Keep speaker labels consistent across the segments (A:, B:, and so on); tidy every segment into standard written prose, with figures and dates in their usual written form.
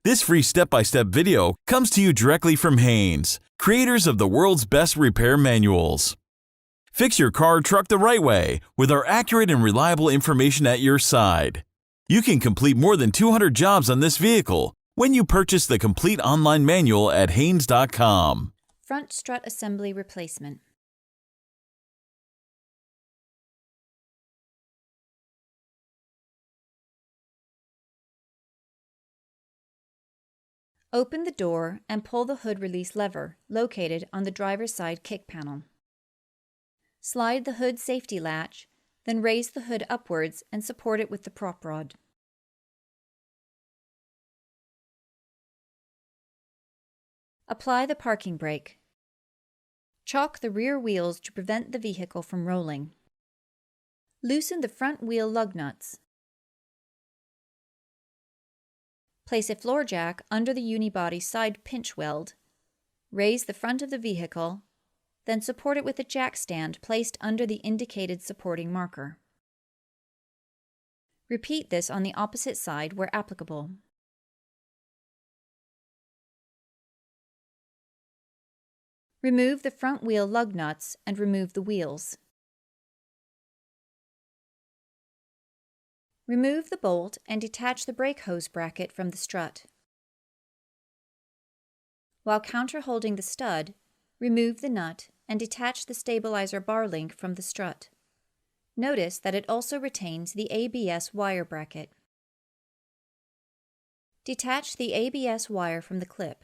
A: This free step-by-step video comes to you directly from Haynes, creators of the world's best repair manuals. Fix your car or truck the right way with our accurate and reliable information at your side. You can complete more than 200 jobs on this vehicle when you purchase the complete online manual at haynes.com.
B: Front strut assembly replacement. Open the door and pull the hood release lever located on the driver's side kick panel. Slide the hood safety latch, then raise the hood upwards and support it with the prop rod. Apply the parking brake. Chock the rear wheels to prevent the vehicle from rolling. Loosen the front wheel lug nuts. Place a floor jack under the unibody side pinch weld. Raise the front of the vehicle, then support it with a jack stand placed under the indicated supporting marker. Repeat this on the opposite side where applicable. Remove the front wheel lug nuts and remove the wheels. Remove the bolt and detach the brake hose bracket from the strut. While counter-holding the stud, remove the nut and detach the stabilizer bar link from the strut. Notice that it also retains the ABS wire bracket. Detach the ABS wire from the clip.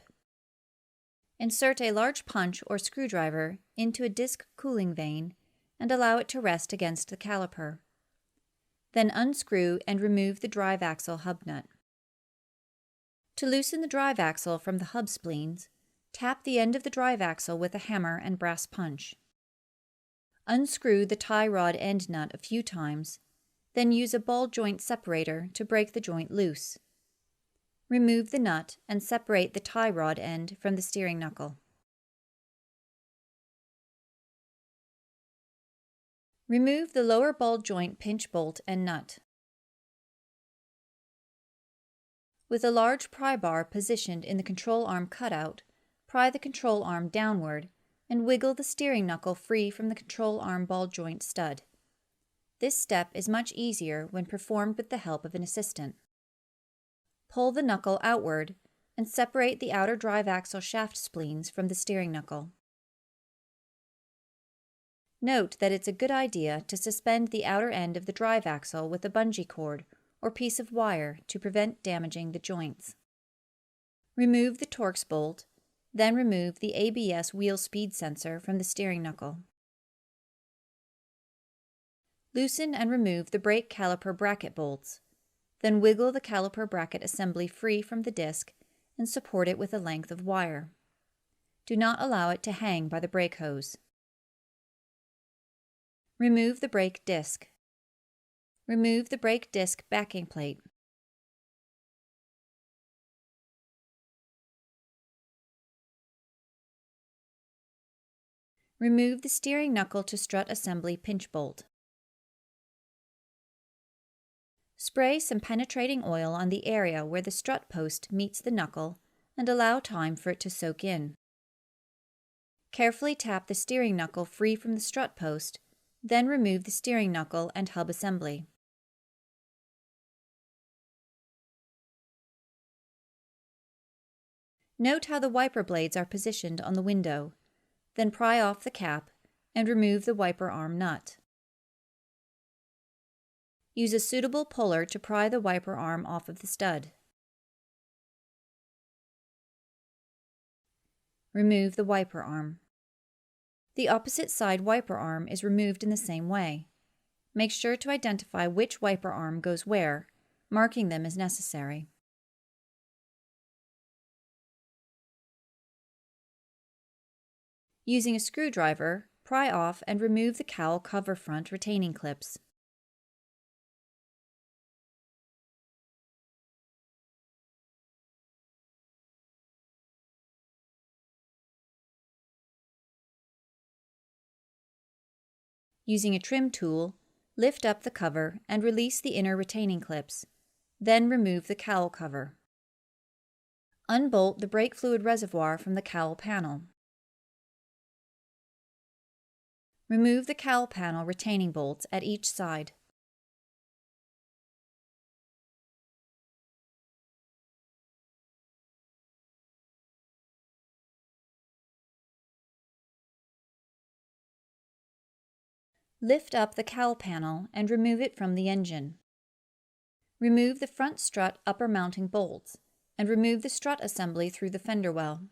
B: Insert a large punch or screwdriver into a disc cooling vane and allow it to rest against the caliper. Then unscrew and remove the drive axle hub nut. To loosen the drive axle from the hub spleens, tap the end of the drive axle with a hammer and brass punch. Unscrew the tie rod end nut a few times, then use a ball joint separator to break the joint loose. Remove the nut and separate the tie rod end from the steering knuckle. Remove the lower ball joint pinch bolt and nut. With a large pry bar positioned in the control arm cutout, pry the control arm downward and wiggle the steering knuckle free from the control arm ball joint stud. This step is much easier when performed with the help of an assistant. Pull the knuckle outward and separate the outer drive axle shaft spleens from the steering knuckle. Note that it's a good idea to suspend the outer end of the drive axle with a bungee cord or piece of wire to prevent damaging the joints. Remove the Torx bolt, then remove the ABS wheel speed sensor from the steering knuckle. Loosen and remove the brake caliper bracket bolts, then wiggle the caliper bracket assembly free from the disc and support it with a length of wire. Do not allow it to hang by the brake hose. Remove the brake disc. Remove the brake disc backing plate. Remove the steering knuckle-to-strut assembly pinch bolt. Spray some penetrating oil on the area where the strut post meets the knuckle and allow time for it to soak in. Carefully tap the steering knuckle free from the strut post, then remove the steering knuckle and hub assembly. Note how the wiper blades are positioned on the window, then pry off the cap and remove the wiper arm nut. Use a suitable puller to pry the wiper arm off of the stud. Remove the wiper arm. The opposite side wiper arm is removed in the same way. Make sure to identify which wiper arm goes where, marking them as necessary. Using a screwdriver, pry off and remove the cowl cover front retaining clips. Using a trim tool, lift up the cover and release the inner retaining clips, then remove the cowl cover. Unbolt the brake fluid reservoir from the cowl panel. Remove the cowl panel retaining bolts at each side. Lift up the cowl panel and remove it from the engine. Remove the front strut upper mounting bolts and remove the strut assembly through the fender well.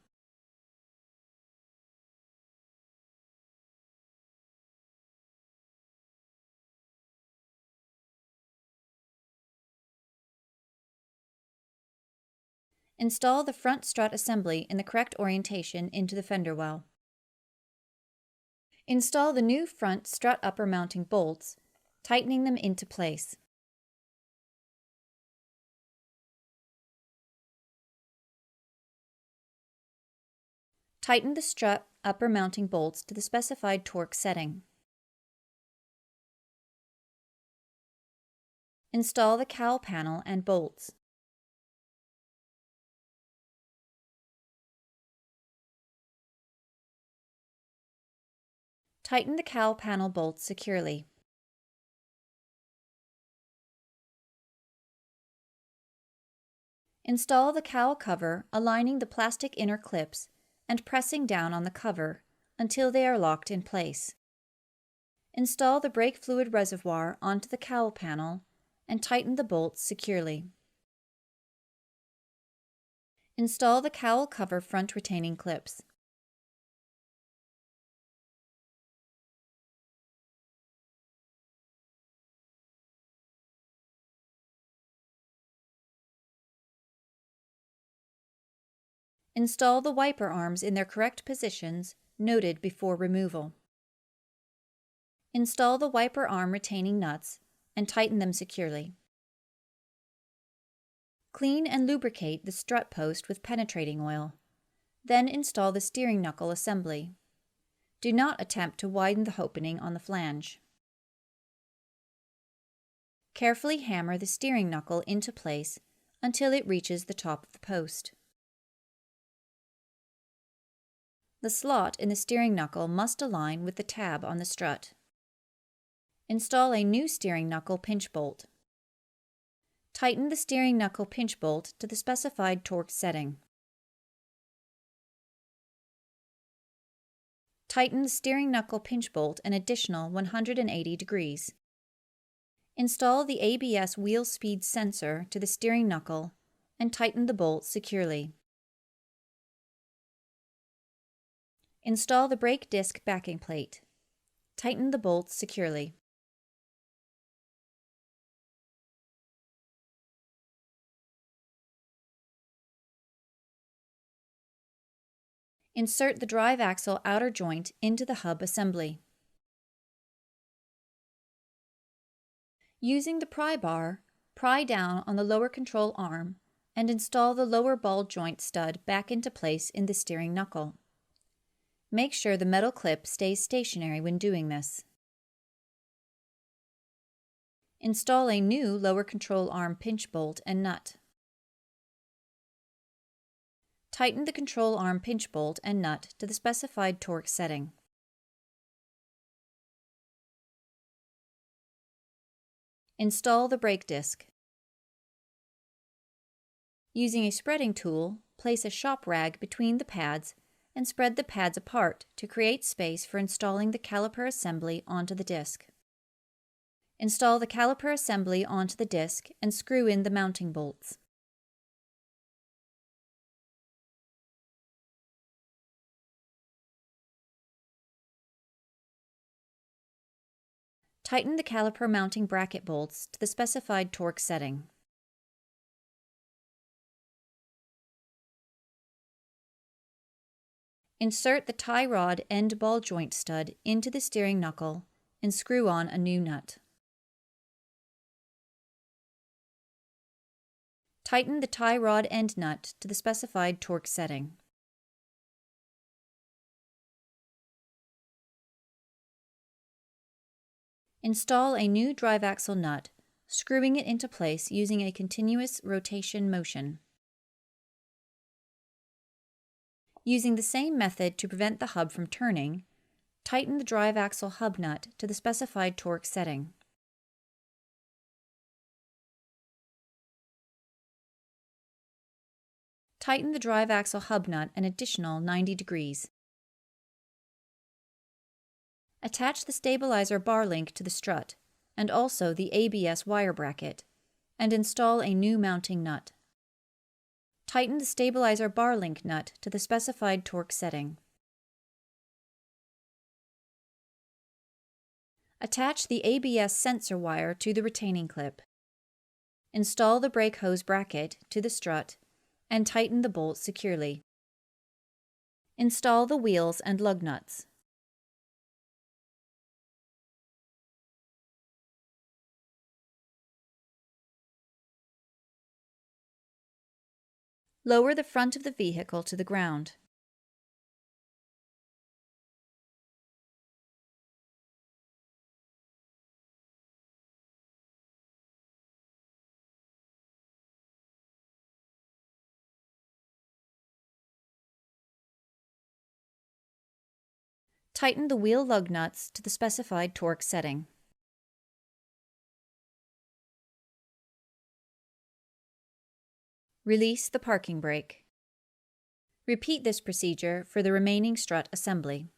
B: Install the front strut assembly in the correct orientation into the fender well. Install the new front strut upper mounting bolts, tightening them into place. Tighten the strut upper mounting bolts to the specified torque setting. Install the cowl panel and bolts. Tighten the cowl panel bolts securely. Install the cowl cover, aligning the plastic inner clips and pressing down on the cover until they are locked in place. Install the brake fluid reservoir onto the cowl panel and tighten the bolts securely. Install the cowl cover front retaining clips. Install the wiper arms in their correct positions, noted before removal. Install the wiper arm retaining nuts and tighten them securely. Clean and lubricate the strut post with penetrating oil. Then install the steering knuckle assembly. Do not attempt to widen the opening on the flange. Carefully hammer the steering knuckle into place until it reaches the top of the post. The slot in the steering knuckle must align with the tab on the strut. Install a new steering knuckle pinch bolt. Tighten the steering knuckle pinch bolt to the specified torque setting. Tighten the steering knuckle pinch bolt an additional 180 degrees. Install the ABS wheel speed sensor to the steering knuckle and tighten the bolt securely. Install the brake disc backing plate. Tighten the bolts securely. Insert the drive axle outer joint into the hub assembly. Using the pry bar, pry down on the lower control arm and install the lower ball joint stud back into place in the steering knuckle. Make sure the metal clip stays stationary when doing this. Install a new lower control arm pinch bolt and nut. Tighten the control arm pinch bolt and nut to the specified torque setting. Install the brake disc. Using a spreading tool, place a shop rag between the pads and spread the pads apart to create space for installing the caliper assembly onto the disc. Install the caliper assembly onto the disc and screw in the mounting bolts. Tighten the caliper mounting bracket bolts to the specified torque setting. Insert the tie-rod end ball joint stud into the steering knuckle and screw on a new nut. Tighten the tie-rod end nut to the specified torque setting. Install a new drive axle nut, screwing it into place using a continuous rotation motion. Using the same method to prevent the hub from turning, tighten the drive axle hub nut to the specified torque setting. Tighten the drive axle hub nut an additional 90 degrees. Attach the stabilizer bar link to the strut and also the ABS wire bracket, and install a new mounting nut. Tighten the stabilizer bar link nut to the specified torque setting. Attach the ABS sensor wire to the retaining clip. Install the brake hose bracket to the strut and tighten the bolts securely. Install the wheels and lug nuts. Lower the front of the vehicle to the ground. Tighten the wheel lug nuts to the specified torque setting. Release the parking brake. Repeat this procedure for the remaining strut assembly.